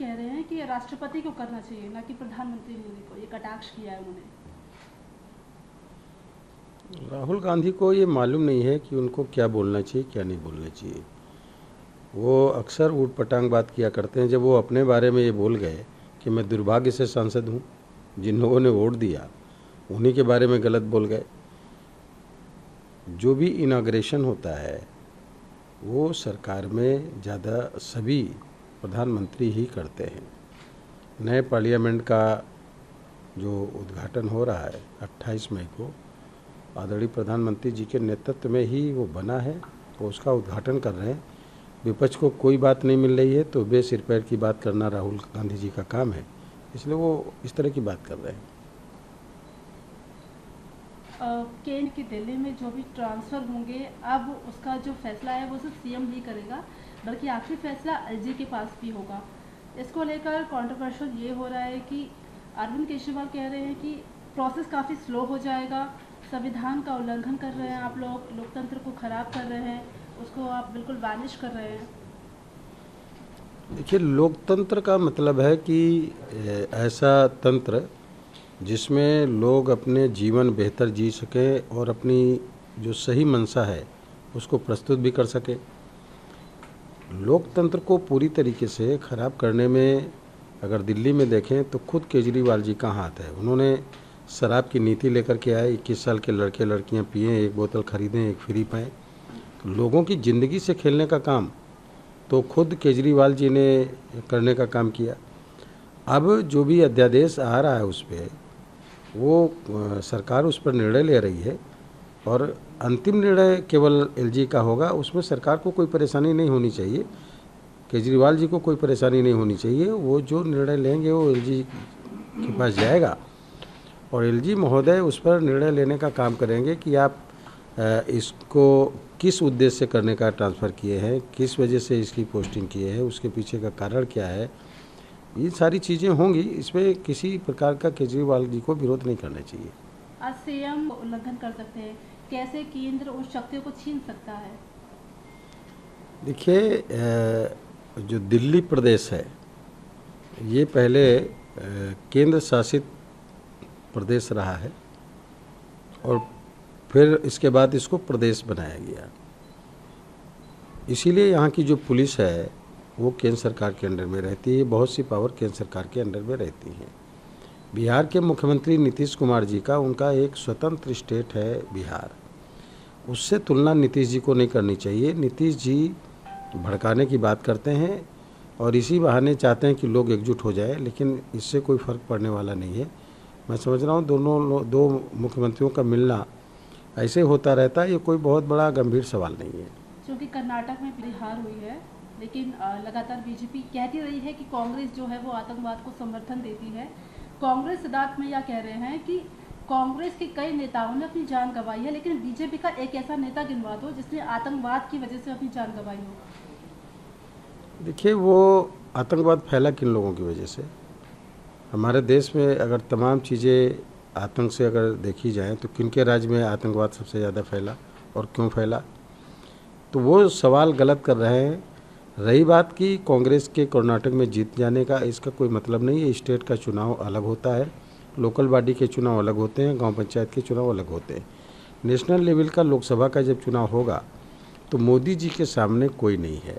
कह रहे हैं कि राष्ट्रपति को करना चाहिए, ना कि प्रधानमंत्री मोदी को। ये कटाक्ष किया है उन्होंने। राहुल गांधी को ये मालूम नहीं है कि उनको क्या बोलना चाहिए क्या नहीं बोलना चाहिए। वो अक्सर ऊट पटांग बात किया करते हैं। जब वो अपने बारे में ये बोल गए कि मैं दुर्भाग्य से सांसद हूँ, जिन लोगों ने वोट दिया उन्हीं के बारे में गलत बोल गए। जो भी इनाग्रेशन होता है वो सरकार में ज़्यादा सभी प्रधानमंत्री ही करते हैं। नए पार्लियामेंट का जो उद्घाटन हो रहा है 28 मई को, आदरणीय प्रधानमंत्री जी के नेतृत्व में ही वो बना है, वो उसका उद्घाटन कर रहे हैं। विपक्ष को कोई बात नहीं मिल रही है तो बेसिर पैर की बात करना राहुल गांधी जी का काम है, इसलिए वो इस तरह की बात कर रहे हैं। केंद्र की दिल्ली में जो भी ट्रांसफ़र होंगे, अब उसका जो फैसला है वो सिर्फ सीएम ही करेगा, बल्कि आखिरी फैसला एलजी के पास भी होगा। इसको लेकर कंट्रोवर्शियल ये हो रहा है कि अरविंद केजरीवाल कह रहे हैं कि प्रोसेस काफ़ी स्लो हो जाएगा, संविधान का उल्लंघन कर रहे हैं आप लोग, लोकतंत्र को ख़राब कर रहे हैं, उसको आप बिल्कुल बैनिश कर रहे हैं। देखिए, लोकतंत्र का मतलब है कि ऐसा तंत्र जिसमें लोग अपने जीवन बेहतर जी सकें और अपनी जो सही मंशा है उसको प्रस्तुत भी कर सके। लोकतंत्र को पूरी तरीके से ख़राब करने में अगर दिल्ली में देखें तो खुद केजरीवाल जी का हाथ है। उन्होंने शराब की नीति लेकर के आए, 21 साल के लड़के लड़कियां पिएं, एक बोतल खरीदें एक फ्री पाएँ। तो लोगों की ज़िंदगी से खेलने का काम तो खुद केजरीवाल जी ने करने का काम किया। अब जो भी अध्यादेश आ रहा है उस पर वो सरकार उस पर निर्णय ले रही है और अंतिम निर्णय केवल एलजी का होगा। उसमें सरकार को कोई परेशानी नहीं होनी चाहिए, केजरीवाल जी को कोई परेशानी नहीं होनी चाहिए। वो जो निर्णय लेंगे वो एलजी के पास जाएगा और एलजी महोदय उस पर निर्णय लेने का काम करेंगे कि आप इसको किस उद्देश्य से करने का ट्रांसफ़र किए हैं, किस वजह से इसकी पोस्टिंग किए हैं, उसके पीछे का कारण क्या है। ये सारी चीज़ें होंगी, इसमें किसी प्रकार का केजरीवाल जी को विरोध नहीं करना चाहिए। आज सीएम उल्लंघन कर सकते हैं, कैसे केंद्र उस शक्तियों को छीन सकता है? देखिए, जो दिल्ली प्रदेश है ये पहले केंद्र शासित प्रदेश रहा है और फिर इसके बाद इसको प्रदेश बनाया गया। इसीलिए यहाँ की जो पुलिस है वो केंद्र सरकार के अंडर में रहती है, बहुत सी पावर केंद्र सरकार के अंडर में रहती हैं। बिहार के मुख्यमंत्री नीतीश कुमार जी का उनका एक स्वतंत्र स्टेट है बिहार, उससे तुलना नीतीश जी को नहीं करनी चाहिए। नीतीश जी भड़काने की बात करते हैं और इसी बहाने चाहते हैं कि लोग एकजुट हो जाए, लेकिन इससे कोई फ़र्क पड़ने वाला नहीं है। मैं समझ रहा हूँ दो मुख्यमंत्रियों का मिलना ऐसे होता रहता है, ये कोई बहुत बड़ा गंभीर सवाल नहीं है। क्योंकि कर्नाटक में भी हार हुई है, लेकिन लगातार बीजेपी कहती रही है कि कांग्रेस जो है वो आतंकवाद को समर्थन देती है। कांग्रेस सिद्धार्थ मैया कह रहे हैं कि कांग्रेस के कई नेताओं ने अपनी जान गंवाई है, लेकिन बीजेपी का एक ऐसा नेता गिनवा दो जिसने आतंकवाद की वजह से अपनी जान गंवाई हो। देखिए, वो आतंकवाद फैला किन लोगों की वजह से? हमारे देश में अगर तमाम चीज़ें आतंक से अगर देखी जाएं तो किनके राज्य में आतंकवाद सबसे ज़्यादा फैला और क्यों फैला? तो वो सवाल गलत कर रहे हैं। रही बात कि कांग्रेस के कर्नाटक में जीत जाने का, इसका कोई मतलब नहीं है। स्टेट का चुनाव अलग होता है, लोकल बॉडी के चुनाव अलग होते हैं, गांव पंचायत के चुनाव अलग होते हैं। नेशनल लेवल का लोकसभा का जब चुनाव होगा तो मोदी जी के सामने कोई नहीं है,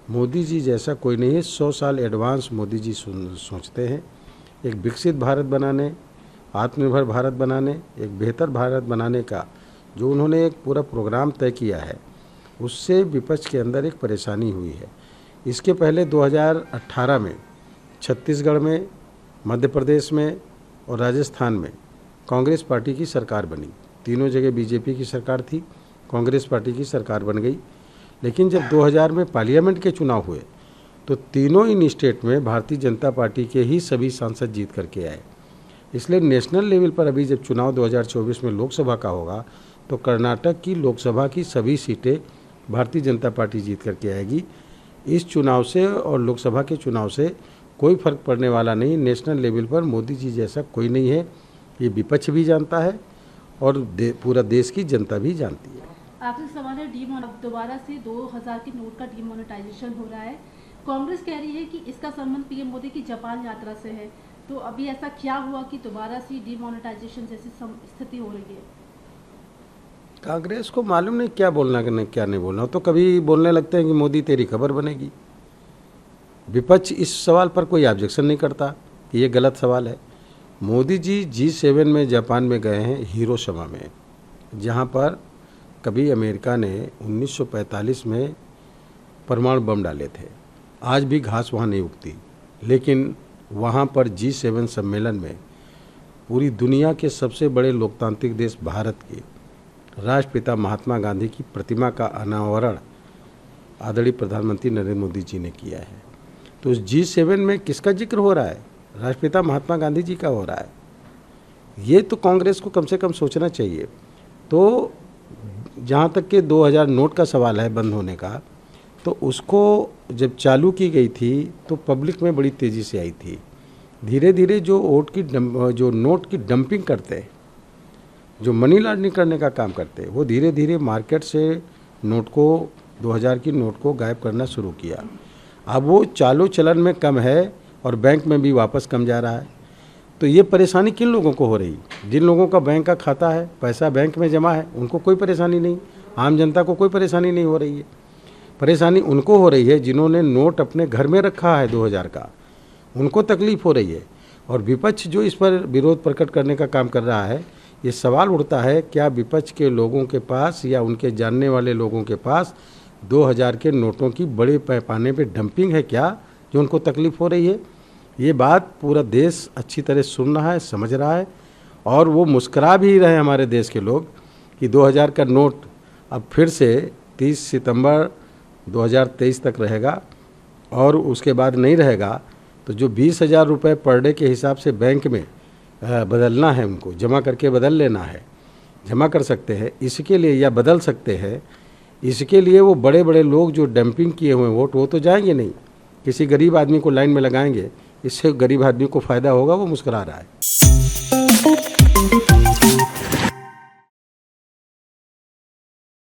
मोदी जी जैसा कोई नहीं है। 100 साल एडवांस मोदी जी सोचते हैं एक विकसित भारत बनाने, आत्मनिर्भर भारत बनाने, एक बेहतर भारत बनाने का जो उन्होंने एक पूरा प्रोग्राम तय किया है, उससे विपक्ष के अंदर एक परेशानी हुई है। इसके पहले 2018 में छत्तीसगढ़ में, मध्य प्रदेश में और राजस्थान में कांग्रेस पार्टी की सरकार बनी। तीनों जगह बीजेपी की सरकार थी, कांग्रेस पार्टी की सरकार बन गई। लेकिन जब 2000 में पार्लियामेंट के चुनाव हुए तो तीनों इन स्टेट में भारतीय जनता पार्टी के ही सभी सांसद जीत करके आए। इसलिए नेशनल लेवल पर अभी जब चुनाव 2024 में लोकसभा का होगा तो कर्नाटक की लोकसभा की सभी सीटें भारतीय जनता पार्टी जीत करके आएगी। इस चुनाव से और लोकसभा के चुनाव से कोई फर्क पड़ने वाला नहीं। नेशनल लेवल पर मोदी जी जैसा कोई नहीं है, ये विपक्ष भी जानता है और पूरा देश की जनता भी जानती है। आखिरी सवाल है, दोबारा से 2000 के नोट का डिमोनेटाइजेशन हो रहा है, कांग्रेस कह रही है कि इसका संबंध पीएम मोदी की जापान यात्रा से है, तो अभी ऐसा क्या हुआ कि दोबारा से डिमोनेटाइजेशन जैसी स्थिति हो रही है? कांग्रेस को मालूम नहीं क्या बोलना क्या नहीं बोलना। तो कभी बोलने लगते हैं कि मोदी तेरी खबर बनेगी। विपक्ष इस सवाल पर कोई ऑब्जेक्शन नहीं करता कि ये गलत सवाल है। मोदी जी G7 में जापान में गए हैं, हिरोशिमा में, जहाँ पर कभी अमेरिका ने 1945 में परमाणु बम डाले थे। आज भी घास वहाँ नहीं उगती, लेकिन वहाँ पर G7 सम्मेलन में पूरी दुनिया के सबसे बड़े लोकतांत्रिक देश भारत के राष्ट्रपिता महात्मा गांधी की प्रतिमा का अनावरण आदरणीय प्रधानमंत्री नरेंद्र मोदी जी ने किया है। तो उस G7 में किसका जिक्र हो रहा है? राष्ट्रपिता महात्मा गांधी जी का हो रहा है। ये तो कांग्रेस को कम से कम सोचना चाहिए। तो जहाँ तक कि 2000 नोट का सवाल है बंद होने का, तो उसको जब चालू की गई थी तो पब्लिक में बड़ी तेज़ी से आई थी। धीरे धीरे जो नोट की डंपिंग करते हैं, जो मनी लॉन्ड्रिंग करने का काम करते हैं, वो धीरे धीरे मार्केट से नोट को 2000 की नोट को गायब करना शुरू किया। अब वो चालू चलन में कम है और बैंक में भी वापस कम जा रहा है। तो ये परेशानी किन लोगों को हो रही? जिन लोगों का बैंक का खाता है, पैसा बैंक में जमा है, उनको कोई परेशानी नहीं। आम जनता को कोई परेशानी नहीं हो रही है। परेशानी उनको हो रही है जिन्होंने नोट अपने घर में रखा है 2000 का, उनको तकलीफ हो रही है। और विपक्ष जो इस पर विरोध प्रकट करने का काम कर रहा है, ये सवाल उठता है क्या विपक्ष के लोगों के पास या उनके जानने वाले लोगों के पास 2000 के नोटों की बड़े पैमाने पे डंपिंग है क्या, जो उनको तकलीफ़ हो रही है? ये बात पूरा देश अच्छी तरह सुन रहा है, समझ रहा है, और वो मुस्करा भी रहे हैं हमारे देश के लोग कि 2000 का नोट अब फिर से 30 सितंबर 2023 तक रहेगा और उसके बाद नहीं रहेगा। तो जो 20,000 रुपये पर डे के हिसाब से बैंक में बदलना है, उनको जमा करके बदल लेना है, जमा कर सकते हैं इसके लिए या बदल सकते हैं, इसके लिए वो बड़े बड़े लोग जो डंपिंग किए हुए वोट, वो तो जाएंगे नहीं, किसी गरीब आदमी को लाइन में लगाएंगे। इससे गरीब आदमी को फ़ायदा होगा, वो मुस्करा रहा है।